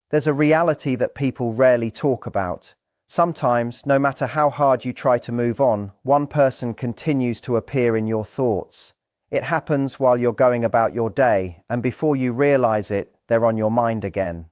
There's a reality that people rarely talk about. Sometimes, no matter how hard you try to move on, one person continues to appear in your thoughts. It happens while you're going about your day, and before you realize it, they're on your mind again.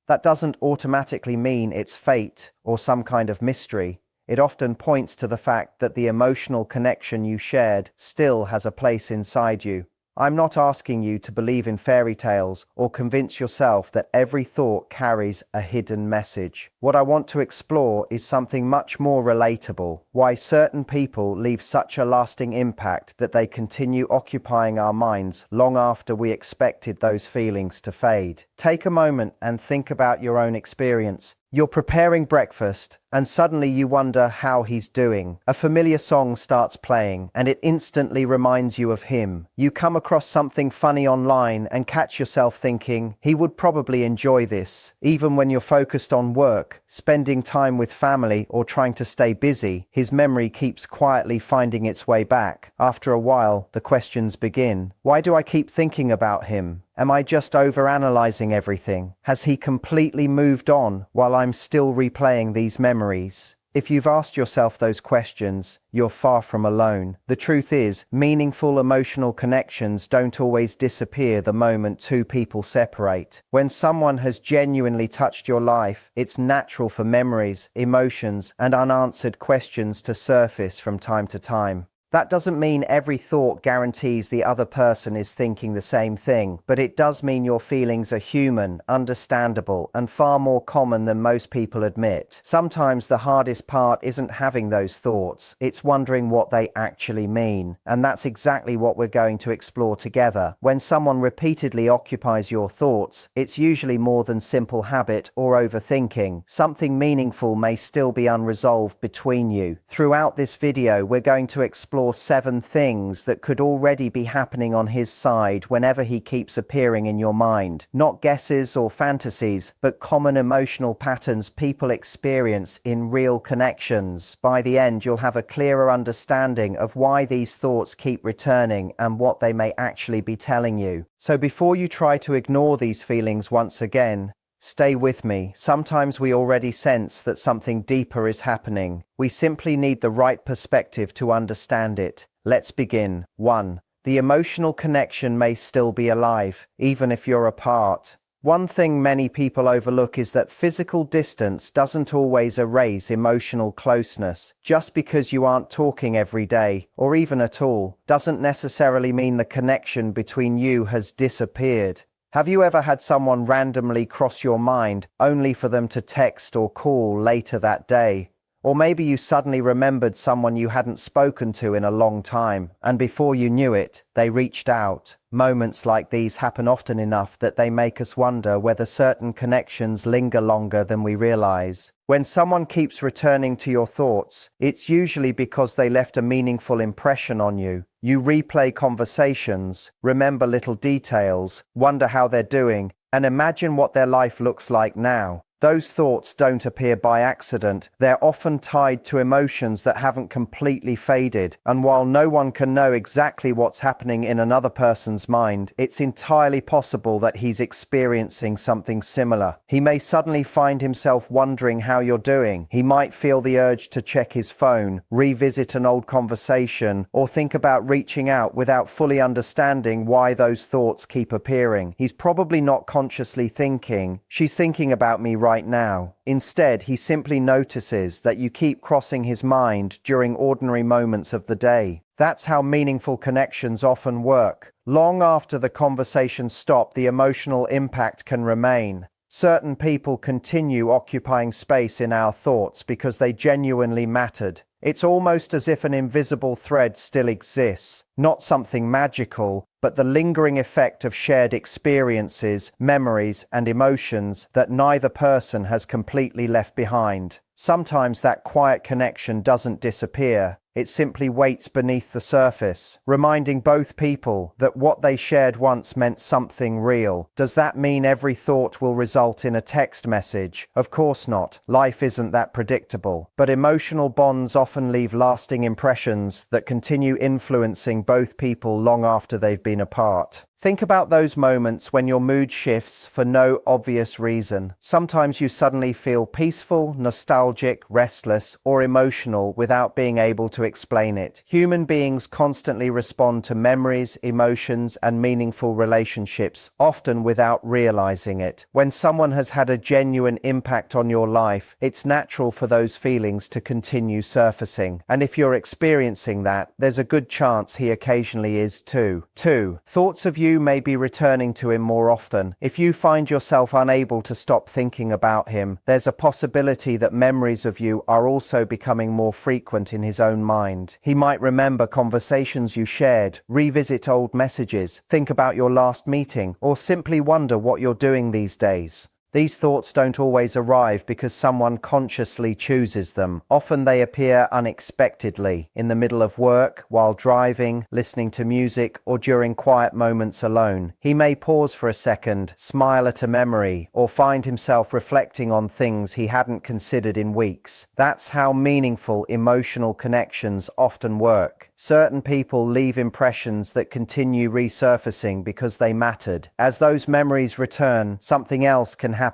That doesn't automatically mean it's fate or some kind of mystery. It often points to the fact that the emotional connection you shared still has a place inside you. I'm not asking you to believe in fairy tales or convince yourself that every thought carries a hidden message. What I want to explore is something much more relatable: why certain people leave such a lasting impact that they continue occupying our minds long after we expected those feelings to fade. Take a moment and think about your own experience. You're preparing breakfast, and suddenly you wonder how he's doing. A familiar song starts playing, and it instantly reminds you of him. You come across something funny online and catch yourself thinking, he would probably enjoy this. Even when you're focused on work, spending time with family, or trying to stay busy, his memory keeps quietly finding its way back. After a while, the questions begin. Why do I keep thinking about him? Am I just overanalyzing everything? Has he completely moved on while I'm still replaying these memories? If you've asked yourself those questions, you're far from alone. The truth is, meaningful emotional connections don't always disappear the moment two people separate. When someone has genuinely touched your life, it's natural for memories, emotions, and unanswered questions to surface from time to time. That doesn't mean every thought guarantees the other person is thinking the same thing, but it does mean your feelings are human, understandable, and far more common than most people admit. Sometimes the hardest part isn't having those thoughts, it's wondering what they actually mean. And that's exactly what we're going to explore together. When someone repeatedly occupies your thoughts, it's usually more than simple habit or overthinking. Something meaningful may still be unresolved between you. Throughout this video, we're going to explore 7 things that could already be happening on his side whenever he keeps appearing in your mind. Not guesses or fantasies, but common emotional patterns people experience in real connections. By the end, you'll have a clearer understanding of why these thoughts keep returning and what they may actually be telling you. So before you try to ignore these feelings once again, stay with me. Sometimes we already sense that something deeper is happening. We simply need the right perspective to understand it. Let's begin. 1. The emotional connection may still be alive, even if you're apart. One thing many people overlook is that physical distance doesn't always erase emotional closeness. Just because you aren't talking every day, or even at all, doesn't necessarily mean the connection between you has disappeared. Have you ever had someone randomly cross your mind only for them to text or call later that day? Or maybe you suddenly remembered someone you hadn't spoken to in a long time, and before you knew it, they reached out. Moments like these happen often enough that they make us wonder whether certain connections linger longer than we realize. When someone keeps returning to your thoughts, it's usually because they left a meaningful impression on you. You replay conversations, remember little details, wonder how they're doing, and imagine what their life looks like now. Those thoughts don't appear by accident. They're often tied to emotions that haven't completely faded. And while no one can know exactly what's happening in another person's mind, it's entirely possible that he's experiencing something similar. He may suddenly find himself wondering how you're doing. He might feel the urge to check his phone, revisit an old conversation, or think about reaching out without fully understanding why those thoughts keep appearing. He's probably not consciously thinking, "She's thinking about me right now." Instead, he simply notices that you keep crossing his mind during ordinary moments of the day. That's how meaningful connections often work. Long after the conversation stops, the emotional impact can remain. Certain people continue occupying space in our thoughts because they genuinely mattered. It's almost as if an invisible thread still exists, not something magical, but the lingering effect of shared experiences, memories, and emotions that neither person has completely left behind. Sometimes that quiet connection doesn't disappear. It simply waits beneath the surface, reminding both people that what they shared once meant something real. Does that mean every thought will result in a text message? Of course not. Life isn't that predictable. But emotional bonds often leave lasting impressions that continue influencing both people long after they've been apart. Think about those moments when your mood shifts for no obvious reason. Sometimes you suddenly feel peaceful, nostalgic, restless, or emotional without being able to explain it. Human beings constantly respond to memories, emotions, and meaningful relationships, often without realizing it. When someone has had a genuine impact on your life, it's natural for those feelings to continue surfacing. And if you're experiencing that, there's a good chance he occasionally is too. 2. Thoughts of you may be returning to him more often. If you find yourself unable to stop thinking about him, there's a possibility that memories of you are also becoming more frequent in his own mind. He might remember conversations you shared, revisit old messages, think about your last meeting, or simply wonder what you're doing these days. These thoughts don't always arrive because someone consciously chooses them. Often they appear unexpectedly, in the middle of work, while driving, listening to music, or during quiet moments alone. He may pause for a second, smile at a memory, or find himself reflecting on things he hadn't considered in weeks. That's how meaningful emotional connections often work. Certain people leave impressions that continue resurfacing because they mattered. As those memories return, something else can happen.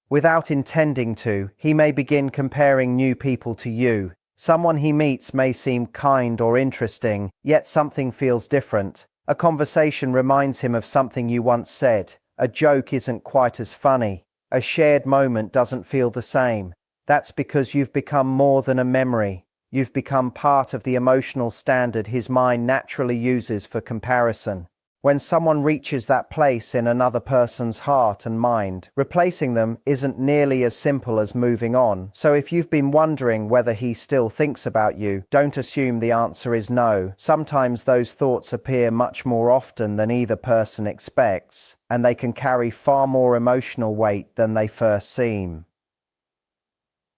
Without intending to, he may begin comparing new people to you. Someone he meets may seem kind or interesting, yet something feels different. A conversation reminds him of something you once said. A joke isn't quite as funny. A shared moment doesn't feel the same. That's because you've become more than a memory. You've become part of the emotional standard his mind naturally uses for comparison. When someone reaches that place in another person's heart and mind, replacing them isn't nearly as simple as moving on. So if you've been wondering whether he still thinks about you, don't assume the answer is no. Sometimes those thoughts appear much more often than either person expects, and they can carry far more emotional weight than they first seem.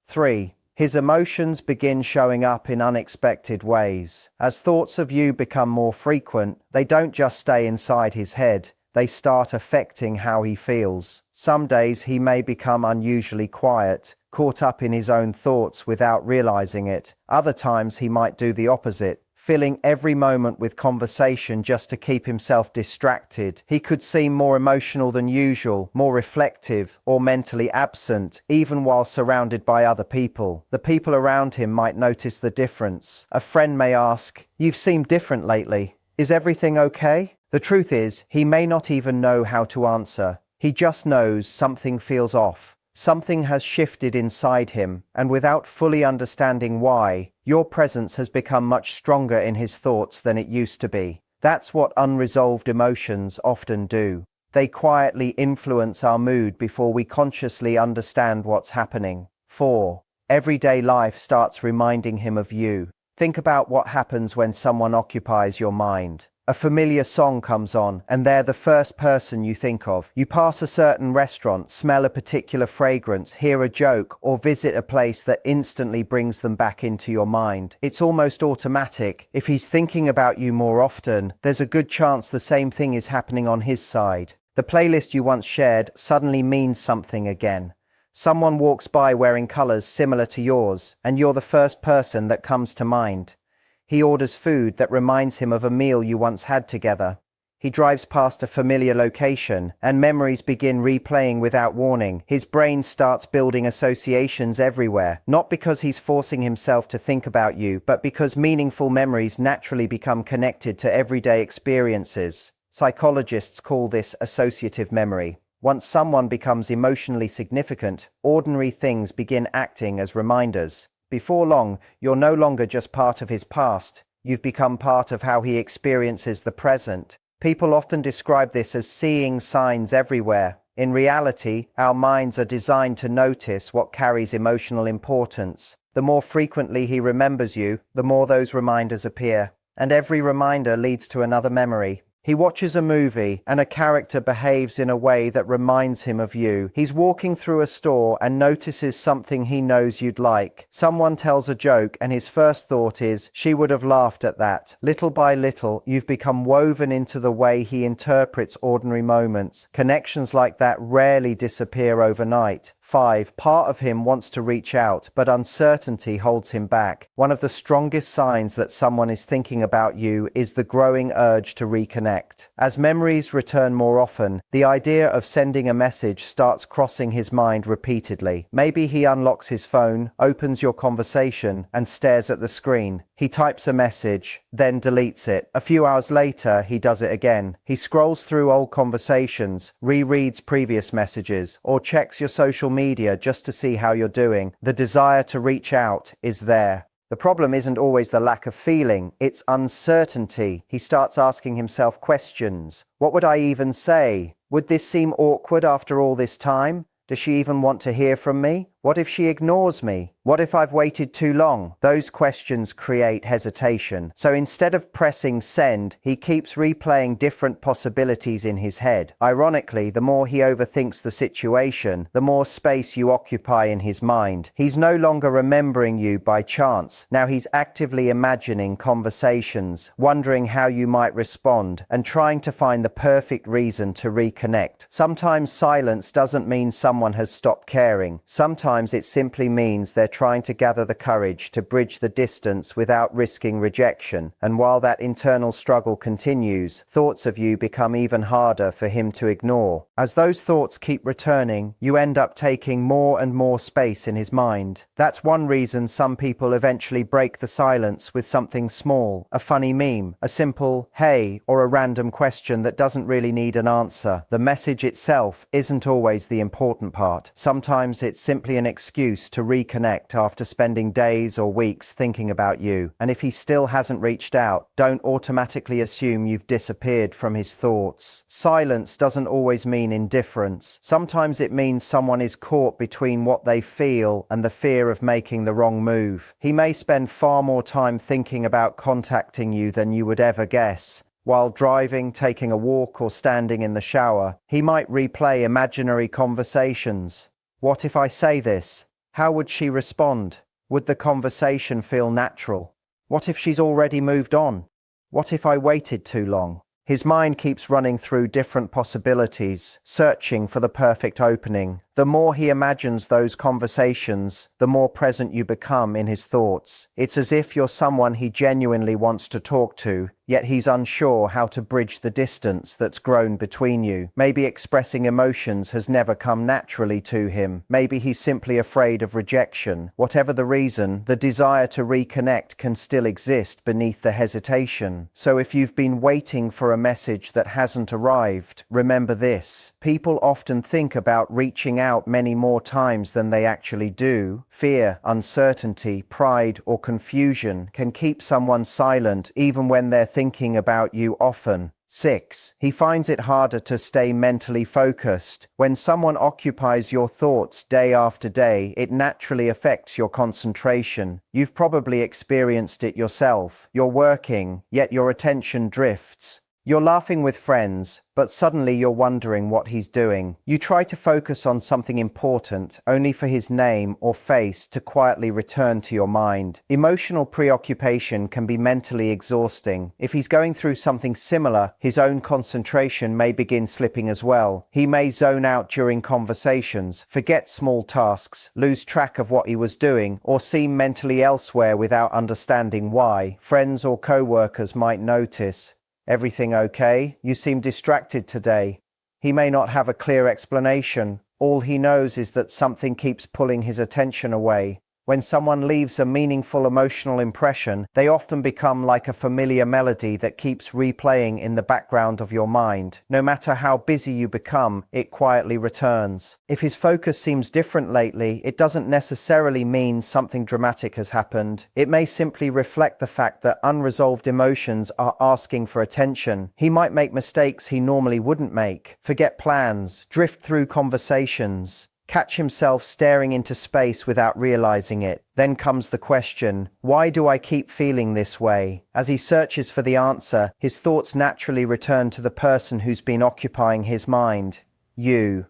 3. His emotions begin showing up in unexpected ways. As thoughts of you become more frequent, they don't just stay inside his head, they start affecting how he feels. Some days he may become unusually quiet, caught up in his own thoughts without realizing it. Other times he might do the opposite, filling every moment with conversation just to keep himself distracted. He could seem more emotional than usual, more reflective, or mentally absent, even while surrounded by other people. The people around him might notice the difference. A friend may ask, "You've seemed different lately. Is everything okay?" The truth is, he may not even know how to answer. He just knows something feels off. Something has shifted inside him, and without fully understanding why, your presence has become much stronger in his thoughts than it used to be. That's what unresolved emotions often do. They quietly influence our mood before we consciously understand what's happening. 4. Everyday life starts reminding him of you. Think about what happens when someone occupies your mind. A familiar song comes on, and they're the first person you think of. You pass a certain restaurant, smell a particular fragrance, hear a joke, or visit a place that instantly brings them back into your mind. It's almost automatic. If he's thinking about you more often, there's a good chance the same thing is happening on his side. The playlist you once shared suddenly means something again. Someone walks by wearing colors similar to yours, and you're the first person that comes to mind. He orders food that reminds him of a meal you once had together. He drives past a familiar location, and memories begin replaying without warning. His brain starts building associations everywhere, not because he's forcing himself to think about you, but because meaningful memories naturally become connected to everyday experiences. Psychologists call this associative memory. Once someone becomes emotionally significant, ordinary things begin acting as reminders. Before long, you're no longer just part of his past. You've become part of how he experiences the present. People often describe this as seeing signs everywhere. In reality, our minds are designed to notice what carries emotional importance. The more frequently he remembers you, the more those reminders appear. And every reminder leads to another memory. He watches a movie, and a character behaves in a way that reminds him of you. He's walking through a store and notices something he knows you'd like. Someone tells a joke, and his first thought is, "She would have laughed at that." Little by little, you've become woven into the way he interprets ordinary moments. Connections like that rarely disappear overnight. 5. Part of him wants to reach out, but uncertainty holds him back. One of the strongest signs that someone is thinking about you is the growing urge to reconnect. As memories return more often, the idea of sending a message starts crossing his mind repeatedly. Maybe he unlocks his phone, opens your conversation, and stares at the screen. He types a message, then deletes it. A few hours later, he does it again. He scrolls through old conversations, rereads previous messages, or checks your social media just to see how you're doing. The desire to reach out is there. The problem isn't always the lack of feeling, it's uncertainty. He starts asking himself questions. What would I even say? Would this seem awkward after all this time? Does she even want to hear from me? What if she ignores me? What if I've waited too long? Those questions create hesitation. So instead of pressing send, he keeps replaying different possibilities in his head. Ironically, the more he overthinks the situation, the more space you occupy in his mind. He's no longer remembering you by chance. Now he's actively imagining conversations, wondering how you might respond, and trying to find the perfect reason to reconnect. Sometimes silence doesn't mean someone has stopped caring. Sometimes it simply means they're trying to gather the courage to bridge the distance without risking rejection. And while that internal struggle continues, thoughts of you become even harder for him to ignore. As those thoughts keep returning, you end up taking more and more space in his mind. That's one reason some people eventually break the silence with something small, a funny meme, a simple hey, or a random question that doesn't really need an answer. The message itself isn't always the important part. Sometimes it's simply an excuse to reconnect after spending days or weeks thinking about you. And if he still hasn't reached out, don't automatically assume you've disappeared from his thoughts. Silence doesn't always mean indifference. Sometimes it means someone is caught between what they feel and the fear of making the wrong move. He may spend far more time thinking about contacting you than you would ever guess. While driving, taking a walk, or standing in the shower, he might replay imaginary conversations. What if I say this? How would she respond? Would the conversation feel natural? What if she's already moved on? What if I waited too long? His mind keeps running through different possibilities, searching for the perfect opening. The more he imagines those conversations, the more present you become in his thoughts. It's as if you're someone he genuinely wants to talk to, yet he's unsure how to bridge the distance that's grown between you. Maybe expressing emotions has never come naturally to him. Maybe he's simply afraid of rejection. Whatever the reason, the desire to reconnect can still exist beneath the hesitation. So if you've been waiting for a message that hasn't arrived, remember this. People often think about reaching out many more times than they actually do. Fear, uncertainty, pride, or confusion can keep someone silent even when they're thinking about you often. 6. He finds it harder to stay mentally focused. When someone occupies your thoughts day after day, it naturally affects your concentration. You've probably experienced it yourself. You're working, yet your attention drifts. You're laughing with friends, but suddenly you're wondering what he's doing. You try to focus on something important, only for his name or face to quietly return to your mind. Emotional preoccupation can be mentally exhausting. If he's going through something similar, his own concentration may begin slipping as well. He may zone out during conversations, forget small tasks, lose track of what he was doing, or seem mentally elsewhere without understanding why. Friends or co-workers might notice. Everything okay? You seem distracted today. He may not have a clear explanation. All he knows is that something keeps pulling his attention away. When someone leaves a meaningful emotional impression, they often become like a familiar melody that keeps replaying in the background of your mind. No matter how busy you become, it quietly returns. If his focus seems different lately, it doesn't necessarily mean something dramatic has happened. It may simply reflect the fact that unresolved emotions are asking for attention. He might make mistakes he normally wouldn't make, forget plans, drift through conversations, catch himself staring into space without realizing it. Then comes the question, why do I keep feeling this way? As he searches for the answer, his thoughts naturally return to the person who's been occupying his mind, you.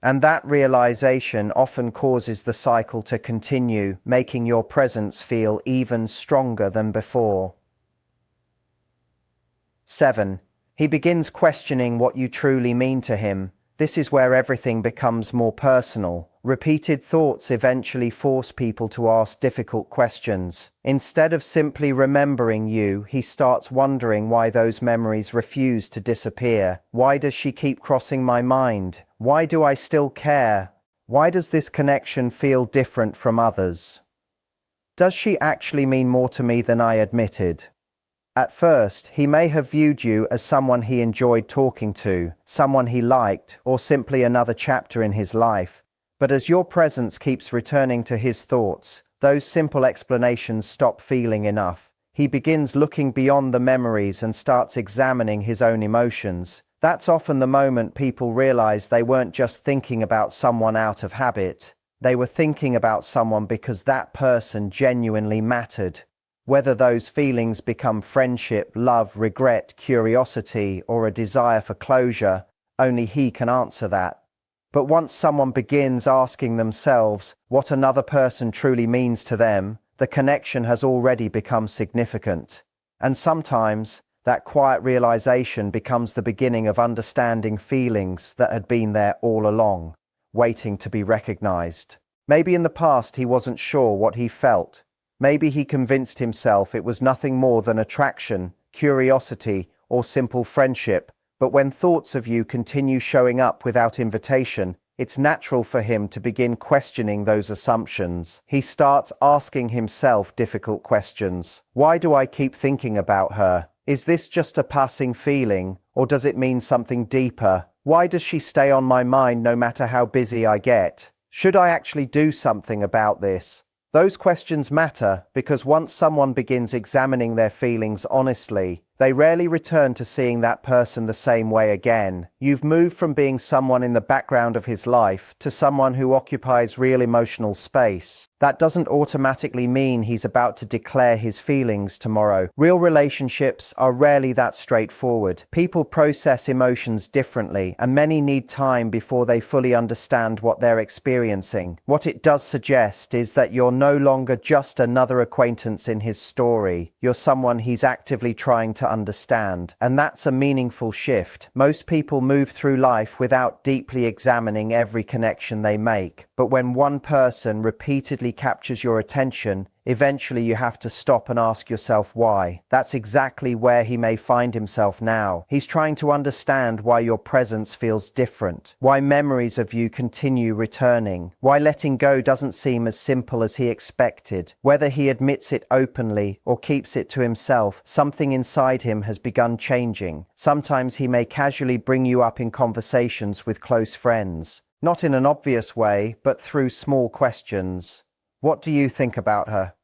And that realization often causes the cycle to continue, making your presence feel even stronger than before. 7. He begins questioning what you truly mean to him. This is where everything becomes more personal. Repeated thoughts eventually force people to ask difficult questions. Instead of simply remembering you, he starts wondering why those memories refuse to disappear. Why does she keep crossing my mind? Why do I still care? Why does this connection feel different from others? Does she actually mean more to me than I admitted? At first, he may have viewed you as someone he enjoyed talking to, someone he liked, or simply another chapter in his life. But as your presence keeps returning to his thoughts, those simple explanations stop feeling enough. He begins looking beyond the memories and starts examining his own emotions. That's often the moment people realize they weren't just thinking about someone out of habit. They were thinking about someone because that person genuinely mattered. Whether those feelings become friendship, love, regret, curiosity, or a desire for closure, only he can answer that. But once someone begins asking themselves what another person truly means to them, the connection has already become significant. And sometimes, that quiet realization becomes the beginning of understanding feelings that had been there all along, waiting to be recognized. Maybe in the past he wasn't sure what he felt. Maybe he convinced himself it was nothing more than attraction, curiosity, or simple friendship. But when thoughts of you continue showing up without invitation, it's natural for him to begin questioning those assumptions. He starts asking himself difficult questions. Why do I keep thinking about her? Is this just a passing feeling, or does it mean something deeper? Why does she stay on my mind no matter how busy I get? Should I actually do something about this? Those questions matter because once someone begins examining their feelings honestly, they rarely return to seeing that person the same way again. You've moved from being someone in the background of his life to someone who occupies real emotional space. That doesn't automatically mean he's about to declare his feelings tomorrow. Real relationships are rarely that straightforward. People process emotions differently, and many need time before they fully understand what they're experiencing. What it does suggest is that you're no longer just another acquaintance in his story. You're someone he's actively trying to understand, and that's a meaningful shift. Most people move through life without deeply examining every connection they make, but when one person repeatedly captures your attention, eventually you have to stop and ask yourself why. That's exactly where he may find himself now. He's trying to understand why your presence feels different, why memories of you continue returning, why letting go doesn't seem as simple as he expected. Whether he admits it openly or keeps it to himself, something inside him has begun changing. Sometimes he may casually bring you up in conversations with close friends, not in an obvious way, but through small questions. What do you think about her?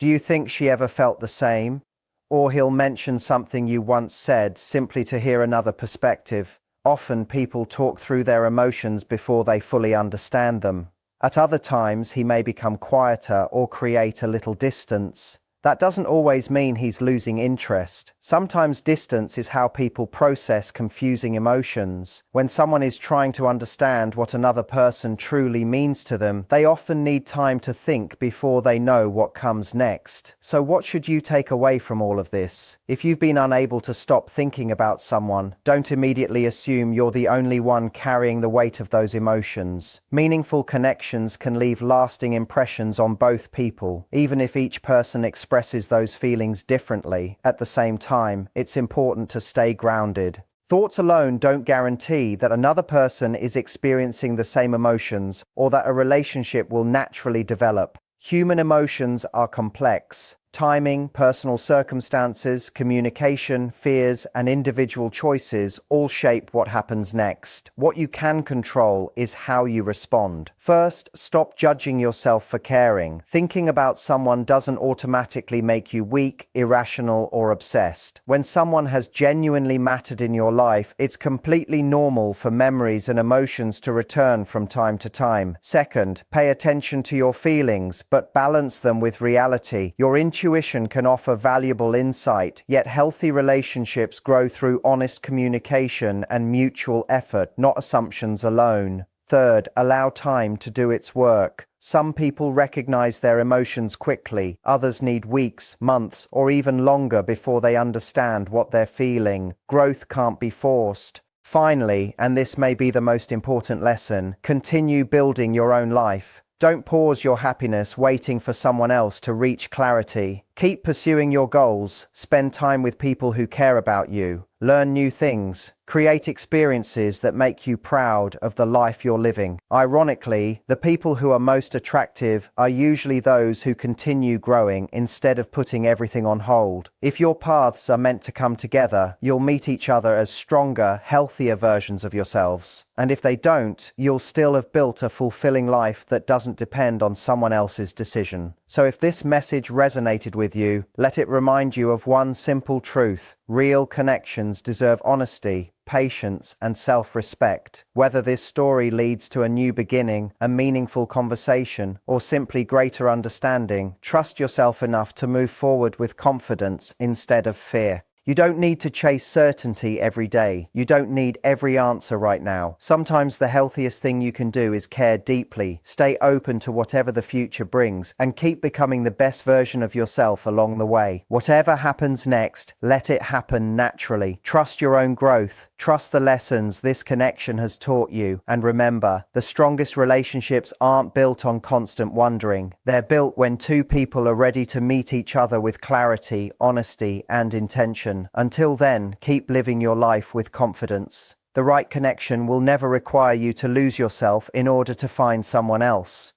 Do you think she ever felt the same? Or he'll mention something you once said simply to hear another perspective. Often people talk through their emotions before they fully understand them. At other times he may become quieter or create a little distance. That doesn't always mean he's losing interest. Sometimes distance is how people process confusing emotions. When someone is trying to understand what another person truly means to them, they often need time to think before they know what comes next. So what should you take away from all of this? If you've been unable to stop thinking about someone, don't immediately assume you're the only one carrying the weight of those emotions. Meaningful connections can leave lasting impressions on both people, even if each person expresses those feelings differently. At the same time, it's important to stay grounded. Thoughts alone don't guarantee that another person is experiencing the same emotions or that a relationship will naturally develop. Human emotions are complex. Timing, personal circumstances, communication, fears, and individual choices all shape what happens next. What you can control is how you respond. First, stop judging yourself for caring. Thinking about someone doesn't automatically make you weak, irrational, or obsessed. When someone has genuinely mattered in your life, it's completely normal for memories and emotions to return from time to time. Second, pay attention to your feelings, but balance them with reality. Your intuition can offer valuable insight, yet healthy relationships grow through honest communication and mutual effort, not assumptions alone. Third, allow time to do its work. Some people recognize their emotions quickly, others need weeks, months, or even longer before they understand what they're feeling. Growth can't be forced. Finally, and this may be the most important lesson, continue building your own life. Don't pause your happiness waiting for someone else to reach clarity. Keep pursuing your goals, spend time with people who care about you, learn new things, create experiences that make you proud of the life you're living. Ironically, the people who are most attractive are usually those who continue growing instead of putting everything on hold. If your paths are meant to come together, you'll meet each other as stronger, healthier versions of yourselves. And if they don't, you'll still have built a fulfilling life that doesn't depend on someone else's decision. So if this message resonated with you, let it remind you of one simple truth: real connections deserve honesty, patience, and self-respect. Whether this story leads to a new beginning, a meaningful conversation, or simply greater understanding, trust yourself enough to move forward with confidence instead of fear. You don't need to chase certainty every day. You don't need every answer right now. Sometimes the healthiest thing you can do is care deeply, stay open to whatever the future brings, and keep becoming the best version of yourself along the way. Whatever happens next, let it happen naturally. Trust your own growth. Trust the lessons this connection has taught you. And remember, the strongest relationships aren't built on constant wondering. They're built when two people are ready to meet each other with clarity, honesty, and intention. Until then, keep living your life with confidence. The right connection will never require you to lose yourself in order to find someone else.